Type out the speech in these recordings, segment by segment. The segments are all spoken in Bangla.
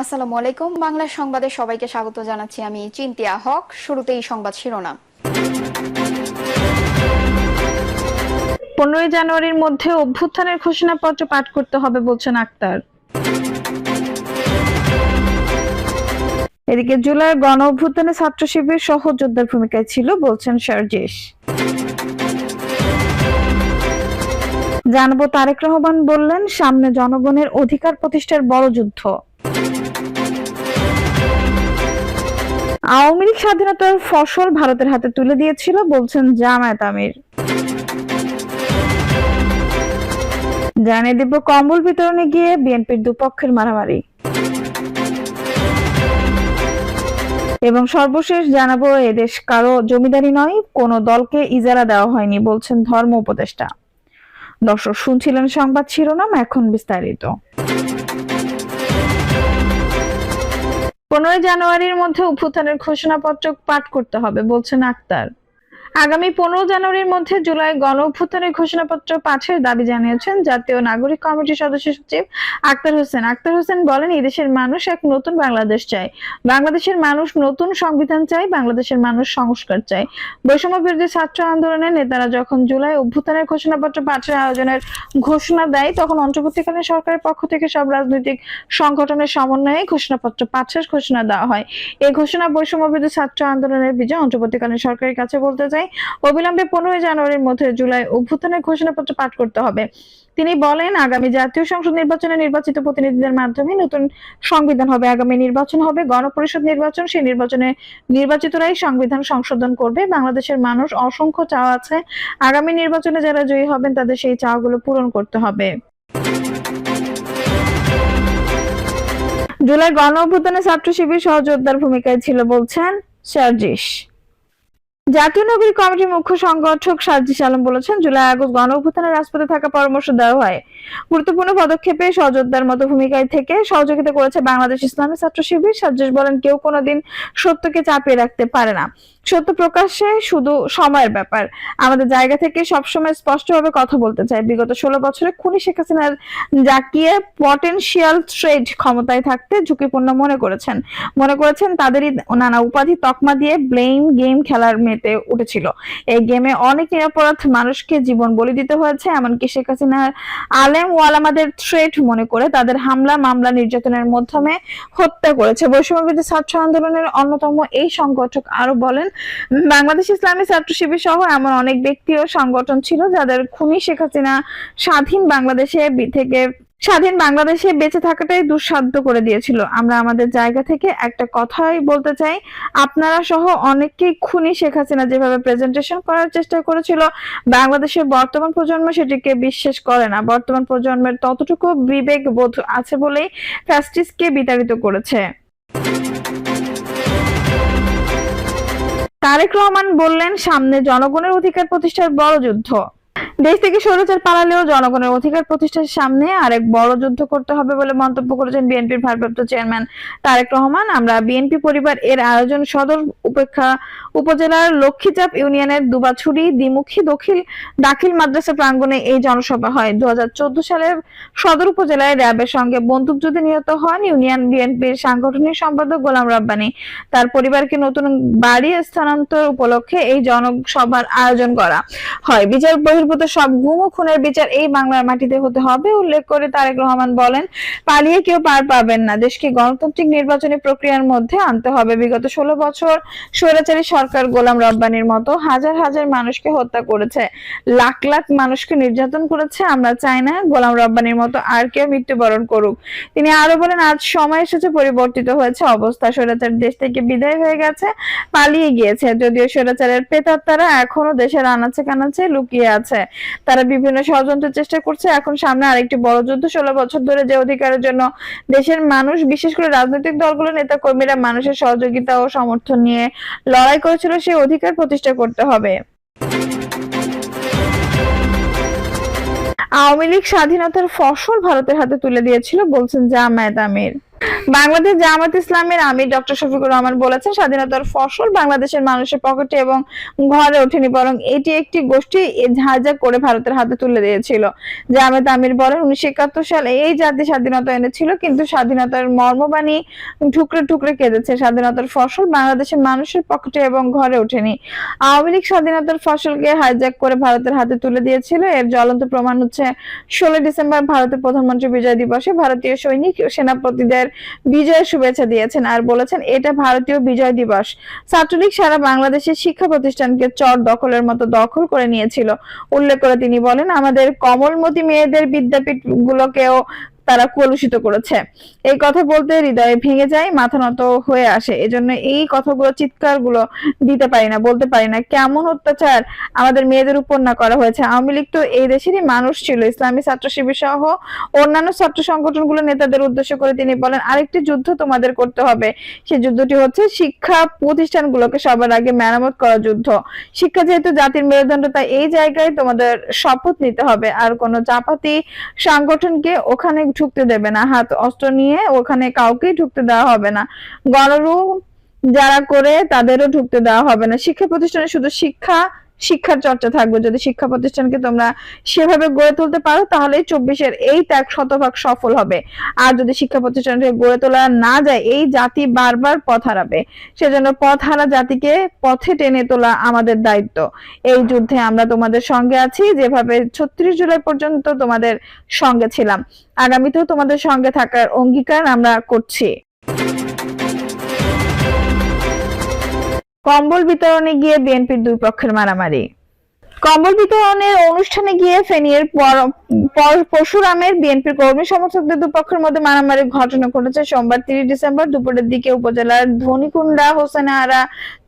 আসসালামু আলাইকুম। বাংলা সংবাদে সবাইকে স্বাগত জানাচ্ছি। আমি চিন্তিয়া হক। শুরুতেই সংবাদ শিরোনাম। 15 জানুয়ারির মধ্যে অভ্যুত্থানের ঘোষণাপত্র পাঠ করতে হবে বলছেন আক্তার। এদিকে জুলাই গণ অভ্যুত্থানে ছাত্র শিবির সহযোদ্ধার ভূমিকায় ছিল বলছেন সার্জিস। জানাবো তারেক রহমান বললেন, সামনে জনগণের অধিকার প্রতিষ্ঠার বড় যুদ্ধ। আওয়ামী লীগ স্বাধীনতার ফসল ভারতের হাতে তুলে দিয়েছিল বলছেন জামায়াত আমির। জানিয়ে দিব কম্বল বিতরণে গিয়ে বিএনপির দুপক্ষের মারামারি। এবং সর্বশেষ জানাবো, এদেশ কারো জমিদারি নয়, কোন দলকে ইজারা দেওয়া হয়নি বলছেন ধর্ম উপদেষ্টা। দর্শক, শুনছিলেন সংবাদ শিরোনাম, এখন বিস্তারিত। 15 জানুয়ারির মধ্যে অভ্যুত্থানের ঘোষণাপত্র পাঠ করতে হবে বলছেন আক্তার। আগামী 15 জানুয়ারির মধ্যে জুলাই গণ অভ্যুত্থানের ঘোষণাপত্র পাঠের দাবি জানিয়েছেন জাতীয় নাগরিক কমিটির সদস্য সচিব আক্তার হোসেন। আক্তার হোসেন বলেন, এই দেশের মানুষ এক নতুন বাংলাদেশ চায়, বাংলাদেশের মানুষ নতুন সংবিধান চায়, বাংলাদেশের মানুষ সংস্কার চায়। বৈষম্য বিরোধী ছাত্র আন্দোলনের নেতারা যখন জুলাই অভ্যুত্থানের ঘোষণাপত্র পাঠের আয়োজনের ঘোষণা দেয়, তখন অন্তর্বর্তীকালীন সরকারের পক্ষ থেকে সব রাজনৈতিক সংগঠনের সমন্বয়ে ঘোষণাপত্র পাঠের ঘোষণা দেওয়া হয়। এই ঘোষণা বৈষম্য বিরোধী ছাত্র আন্দোলনের বিজয় অন্তর্বর্তীকালীন সরকারের কাছে বলতে চাই, অবিলম্বে 15 জানুয়ারির মধ্যে জুলাই অভ্যুত্থানের ঘোষণাপত্র পাঠ করতে হবে। তিনি বলেন, আগামী জাতীয় সংসদ নির্বাচনে নির্বাচিত প্রতিনিধিদের মাধ্যমে নতুন সংবিধান হবে। আগামী নির্বাচন হবে গণপরিষদ নির্বাচন, সেই নির্বাচনে নির্বাচিতরাই সংবিধান সংশোধন করবে। বাংলাদেশের মানুষ অসংখ্য চাওয়া আছে, আগামী নির্বাচনে যারা জয়ী হবেন তাদের সেই চাওয়াগুলো পূরণ করতে হবে। জুলাই গণ অভ্যুত্থানে ছাত্র শিবির সহযোদ্ধার ভূমিকায় ছিল বলছেন সার্জিস। জাতীয় নাগরিক কমিটির মুখ্য সংগঠক সার্জিস আলম বলেছেন, জুলাই আগস্ট গণ অভ্যুত্থানে রাজপথে থাকা পরামর্শ দেওয়া হয়। গুরুত্বপূর্ণ পদক্ষেপে সহযোদ্ধার মতো ভূমিকায় থেকে সহযোগিতা করেছে বাংলাদেশ ইসলামী ছাত্র শিবির। সার্জিস বলেন, কেউ কোনোদিন সত্যকে চাপিয়ে রাখতে পারে না, সত্য প্রকাশে শুধু সময়ের ব্যাপার। আমাদের জায়গা থেকে সবসময় স্পষ্টভাবে কথা বলতে চাই। বিগত 16 বছরে খুনি শেখ হাসিনার জাকিয়ে পটেনশিয়াল থ্রেট ক্ষমতায় থাকতে ঝুঁকিপূর্ণ মনে করেছেন তাদেরই নানা উপাধি তকমা দিয়ে ব্লেম গেম খেলার মেতে উঠেছিল। এই গেমে অনেক নিরপরাধ মানুষকে জীবন বলি দিতে হয়েছে। এমনকি শেখ হাসিনার আলেম ওয়ালামাদের থ্রেট মনে করে তাদের হামলা মামলা নির্যাতনের মাধ্যমে হত্যা করেছে। বৈষম্যবিরোধী ছাত্র আন্দোলনের অন্যতম এই সংগঠক আরো বলেন, বাংলাদেশ ইসলামী ছাত্র শিবির সহ এমন অনেক ব্যক্তি ও সংগঠন ছিল যাদের খুনি শেখ হাসিনা স্বাধীন বাংলাদেশে বেঁচে থাকাটাই দুঃসাধ্য করে দিয়েছিল। আমরা আমাদের জায়গা থেকে একটা কথাই বলতে চাই, আপনারা সহ অনেকেই খুনি শেখ হাসিনা যেভাবে প্রেজেন্টেশন করার চেষ্টা করেছিল, বাংলাদেশের বর্তমান প্রজন্ম সেটিকে বিশ্বাস করে না। বর্তমান প্রজন্মের ততটুকু বিবেক বোধ আছে বলেই ফ্যাসিস্টকে বিতাড়িত করেছে। তারেক রহমান বললেন, সামনে জনগণের অধিকার প্রতিষ্ঠার বড় যুদ্ধ। দেশ থেকে স্বৈরাচার পালালেও জনগণের অধিকার প্রতিষ্ঠার সামনে আরেক বড় যুদ্ধ করতে হবে বলে মন্তব্য করেছেন বিএনপির ভারপ্রাপ্ত চেয়ারম্যান তারেক রহমান। আমরা বিএনপি পরিবার এর আয়োজন সদর উপজেলার লক্ষ্মীচাপ ইউনিয়নের দুবাছুরি দ্বিমুখী দাখিল মাদ্রাসা প্রাঙ্গণে এই জনসভা হয়। 2014 সালে সদর উপজেলায় র‍্যাবের সঙ্গে বন্দুকযুদ্ধে নিহত হন ইউনিয়ন বিএনপির সাংগঠনিক সম্পাদক গোলাম রাব্বানী। তার পরিবারকে নতুন বাড়ি স্থানান্তর উপলক্ষে এই জনসভার আয়োজন করা হয়। বিচার বহির্ভূত সব গুম ও খুনের বিচার এই বাংলার মাটিতে হতে হবে উল্লেখ করে তারেক রহমান বলেন, পালিয়ে কেউ পার পাবেন না, দেশকে গণতান্ত্রিক নির্বাচনী প্রক্রিয়ার মধ্যে আনতে হবে। বিগত 16 বছর স্বৈরাচারী সরকার গোলাম রব্বানীর মতো হাজার হাজার মানুষকে হত্যা করেছে, লাখ লাখ মানুষকে নির্যাতন করেছে। আমরা চাই না গোলাম রব্বানীর মতো আর কেউ মৃত্যুবরণ করুক। তিনি আরো বলেন, আজ সময় এসেছে, পরিবর্তিত হয়েছে অবস্থা। স্বৈরাচার দেশ থেকে বিদায় হয়ে গেছে, পালিয়ে গিয়েছে। যদিও স্বৈরাচারের প্রেতাত্মারা এখনো দেশের আনাচে কানাচে লুকিয়ে আছে, তারা বিভিন্ন ষড়যন্ত্রের চেষ্টা করছে। এখন সামনে আরেকটি বড় যুদ্ধ। 16 বছর ধরে যে অধিকারের জন্য দেশের মানুষ, বিশেষ করে রাজনৈতিক দলগুলো নেতা কর্মীরা মানুষের সহযোগিতা ও সমর্থন নিয়ে লড়াই করেছিল, সেই অধিকার প্রতিষ্ঠা করতে হবে। আওয়ামী লীগ স্বাধীনতার ফসল ভারতের হাতে তুলে দিয়েছিল বলছেন জামায়াত আমির। বাংলাদেশ জামায়াত ইসলামের আমির ডক্টর শফিকুর রহমান বলেছেন, স্বাধীনতার ফসল বাংলাদেশের মানুষের পকেটে এবং ঘরে ওঠেনি, বরং এটি একটি গোষ্ঠী হাইজ্যাক করে ভারতের হাতে তুলে দিয়েছিল। জামায়াত আমির বলেন, 1971 সালে এই জাতি স্বাধীনতা এনেছিল, কিন্তু স্বাধীনতার মর্মবাণী ঠুকরে ঠুকরে কেঁদেছে। স্বাধীনতার ফসল বাংলাদেশের মানুষের পকেটে এবং ঘরে ওঠেনি। আওয়ামী লীগ স্বাধীনতার ফসলকে হাইজ্যাক করে ভারতের হাতে তুলে দিয়েছিল। এর জ্বলন্ত প্রমাণ হচ্ছে 16 ডিসেম্বর ভারতের প্রধানমন্ত্রী বিজয় দিবসে ভারতীয় সৈনিক সেনাপতিদের বিজয়ের শুভেচ্ছা দিয়েছেন আর বলেছেন, এটা ভারতীয় বিজয় দিবস। ছাত্রলীগ সারা বাংলাদেশের শিক্ষা প্রতিষ্ঠানকে চর দখলের মতো দখল করে নিয়েছিল। উল্লেখ করে তিনি বলেন, আমাদের কমলমতি মেয়েদের বিদ্যাপীঠ গুলোকেও তারা কলুষিত করেছে। এই কথা বলতে হৃদয়ে ভেঙে যায়, মাথা নত হয়ে আসে। এজন্য এই কথাগুলো, চিৎকার গুলো দিতে পারি না, বলতে পারি না কেমন অত্যাচার আমাদের মেয়েদের উপর না করা হয়েছে। আওয়ামী লীগ তো এই দেশেরই মানুষ ছিল। ইসলামী ছাত্র শিবির সহ অন্যান্য ছাত্র সংগঠনগুলো নেতাদের উদ্দেশ্য করে তিনি বলেন, আরেকটি যুদ্ধ তোমাদের করতে হবে। সেই যুদ্ধটি হচ্ছে শিক্ষা প্রতিষ্ঠানগুলোকে সবার আগে মেরামত করা যুদ্ধ। শিক্ষা যেহেতু জাতির মেরুদণ্ড, তাই এই জায়গায় তোমাদের শপথ নিতে হবে। আর কোনো চাপাতি সংগঠনকে ওখানে ঢুকতে দেবে না, হাত অস্ত্র নিয়ে ওখানে কাউকেই ঢুকতে দেওয়া হবে না। গণরুম যারা করে তাদেরও ঢুকতে দেওয়া হবে না। শিক্ষা প্রতিষ্ঠানে শুধু শিক্ষার চর্চা থাকবে। যদি শিক্ষা প্রতিষ্ঠানকে তোমরা সেভাবে গড়ে তুলতে পারো, তাহলে 24-এর এই ত্যাগ শতভাগ সফল হবে। আর যদি শিক্ষা প্রতিষ্ঠানকে গড়ে তোলা না যায়, এই জাতি বারবার পথ হারাবে। সেজন্য পথ হারা জাতিকে পথে টেনে তোলা আমাদের দায়িত্ব। এই যুদ্ধে আমরা তোমাদের সঙ্গে আছি, যেভাবে 36 জুলাই পর্যন্ত তোমাদের সঙ্গে ছিলাম। আগামীতেও তোমাদের সঙ্গে থাকার অঙ্গীকার আমরা করছি। কম্বল বিতরণে গিয়ে বিএনপির দুই পক্ষের মারামারি। কম্বল বিতরণের অনুষ্ঠানে গিয়ে ফেনীর পরশুরামের বিএনপির কর্মী সমর্থকদের দুপক্ষের মধ্যে মারামারির ঘটনা ঘটেছে সোমবার 30 ডিসেম্বর দুপুরের দিকে উপজেলার ধনিকুন্ডা হোসেন আরা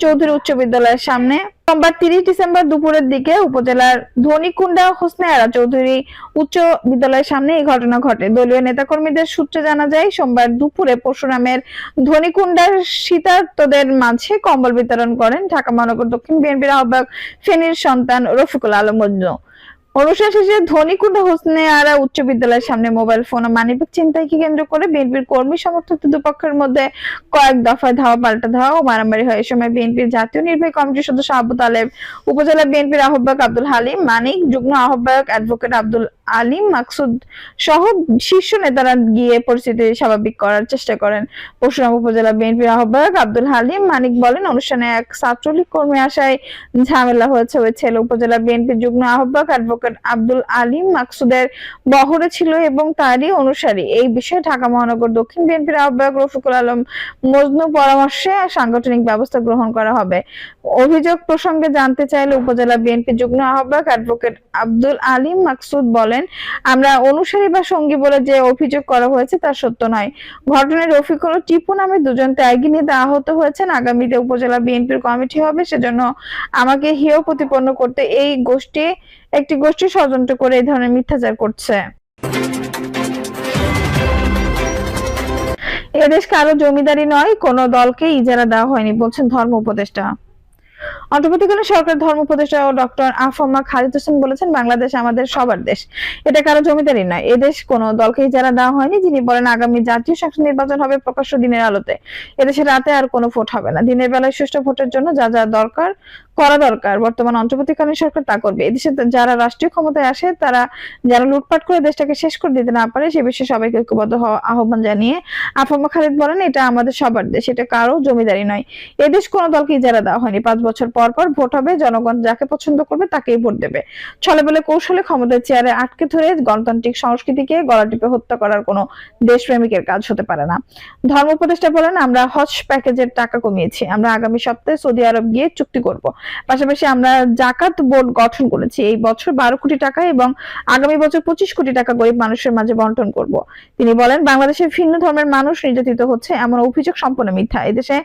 চৌধুরী উচ্চ বিদ্যালয়ের সামনে। সোমবার 30 ডিসেম্বর দুপুরের দিকে উপজেলার ধনিকুন্ডা হোসনে আরা চৌধুরী উচ্চ বিদ্যালয়ের সামনে এই ঘটনা ঘটে। দলীয় নেতাকর্মীদের সূত্রে জানা যায়, সোমবার দুপুরে পরশুরামের ধনিকুন্ডার শীতার্তদের মাঝে কম্বল বিতরণ করেন ঢাকা মহানগর দক্ষিণ বিএনপির আহ্বায়ক ফেনীর সন্তান রফিকুল আলম মজনু। অনুষ্ঠান শেষে ধনিকুন্ডা হোসনে আরা উচ্চ বিদ্যালয়ের সামনে মোবাইল ফোন ও মানিব্যাগ ছিনতাইকে কেন্দ্র করে বিএনপির কর্মী সমর্থকদের দুপক্ষের মধ্যে কয়েক দফায় ধাওয়া পাল্টা ধাওয়া ও মারামারি হয়। এ সময় বিএনপির জাতীয় নির্বাহী কমিটির সদস্য আবু তালেব, উপজেলা বিএনপির আহ্বায়ক আব্দুল হালিম মানিক, যুগ্ম আহ্বায়ক অ্যাডভোকেট আব্দুল আলিম মাকসুদ সহ শীর্ষ নেতারা গিয়ে পরিস্থিতি স্বাভাবিক করার চেষ্টা করেন। পরশুরাম উপজেলা বিএনপির আহ্বায়ক আব্দুল হালিম মানিক বলেন, অনুষ্ঠানে এক ছাত্রলীগ কর্মী আসায় ঝামেলা হয়েছে। ওই ছেলে উপজেলা বিএনপির যুগ্ম আহ্বায়ক অ্যাডভোকেট আব্দুল আলিম মাকসুদের বহরে ছিল এবং তারই অনুসারী। এই বিষয়ে ঢাকা মহানগর দক্ষিণ বিএনপির আহ্বায়ক রফিকুল আলম মজনু পরামর্শে সাংগঠনিক ব্যবস্থা গ্রহণ করা হবে। অভিযোগ প্রসঙ্গে জানতে চাইলে উপজেলা বিএনপির যুগ্ম আহ্বায়ক অ্যাডভোকেট আব্দুল আলিম মাকসুদ বলেন, আমরা অনুসারী বা সঙ্গী বলে যে অভিযোগ করা হয়েছে তা সত্য নয়। ঘটনায় রফিকুল ও টিপু নামে দুজন ত্যাগী নেতা আহত হয়েছেন। আগামীতে উপজেলা বিএনপির কমিটি হবে, সেজন্য আমাকে হেয় প্রতিপন্ন করতে একটি গোষ্ঠী ষড়যন্ত্র করে এই ধরনের মিথ্যাচার করছে। এদেশ কারো জমিদারি নয়, কোনো দলকে ইজারা দেওয়া হয়নি, বলছেন ধর্ম উপদেষ্টা। অন্তর্বর্তীকালীন সরকার ধর্ম উপদেষ্টা ও ডক্টর আফমা খালিদ হোসেন বলেছেন, বাংলাদেশ আমাদের সবার দেশ, এটা কারো জমিদারি নয়। এদেশ কোনো দলকে ইজারা দেওয়া হয়নি। যিনি বলেন, আগামী জাতীয় সংসদ নির্বাচন হবে প্রকাশ্য দিনের আলোতে। এদেশে রাতে আর কোনো ভোট হবে না। দিনের বেলায় সুষ্ঠু ভোটের জন্য যা যা করা দরকার বর্তমান অন্তর্বর্তীকালীন সরকার তা করবে। এদেশে যারা রাষ্ট্রীয় ক্ষমতায় আসে, তারা যারা লুটপাট করে দেশটাকে শেষ করে দিতে না পারে, সে বিষয়ে সবাইকে ঐক্যবদ্ধ হওয়া আহ্বান জানিয়ে আফমা খালিদ বলেন, এটা আমাদের সবার দেশ, এটা কারো জমিদারি নয়। এদেশ কোনো দলকে ইজারা দেওয়া হয়নি। 5 বছর পর পর ভোট হবে, জনগণ যাকে পছন্দ করবে তাকেই ভোট দেবে। ছলে বলে কৌশলে ক্ষমতার চেয়ারে আটকে ধরে গণতান্ত্রিক সংস্কৃতিকে গলা টিপে হত্যা করার কোনো দেশপ্রেমিকের কাজ হতে পারে না। ধর্ম উপদেষ্টা বলেন, আমরা হজ প্যাকেজের টাকা কমিয়েছি। আমরা আগামী সপ্তাহে সৌদি আরব গিয়ে চুক্তি করব। পাশাপাশি আমরা জাকাত বোর্ড গঠন করেছি। এই বছর 12 কোটি টাকা এবং আগামী বছর 25 কোটি টাকা গরিব মানুষের মাঝে বন্টন করব। তিনি বলেন, বাংলাদেশের ভিন্ন ধর্মের মানুষ নির্যাতিত হচ্ছে এমন অভিযোগ সম্পূর্ণ মিথ্যা। এই দেশে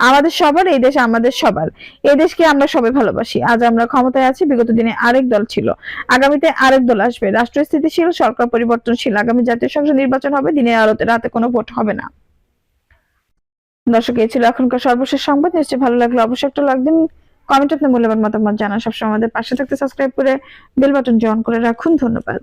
আমাদের সবার, এই দেশ আমাদের সবার। এই দেশকে আমরা সবাই ভালোবাসি। আজ আমরা ক্ষমতায় আছি, বিগত দিনে আরেক দল ছিল, আগামীতে আরেক দল আসবে। রাষ্ট্র স্থিতিশীল, সরকার পরিবর্তনশীল। আগামী জাতীয় সংসদ নির্বাচন হবে, দিনের আলোতে, রাতে কোনো ভোট হবে না। দর্শক, এই ছিল এখনকার সর্বশেষ সংবাদ। নিশ্চয়ই ভালো লাগলো, অবশ্যই একটা লাইক দিন, কমেন্টে আপনার মূল্যবান মতামত জানান। সবসময় আমাদের পাশে থাকতে সাবস্ক্রাইব করে বেল বাটন অন করে রাখুন। ধন্যবাদ।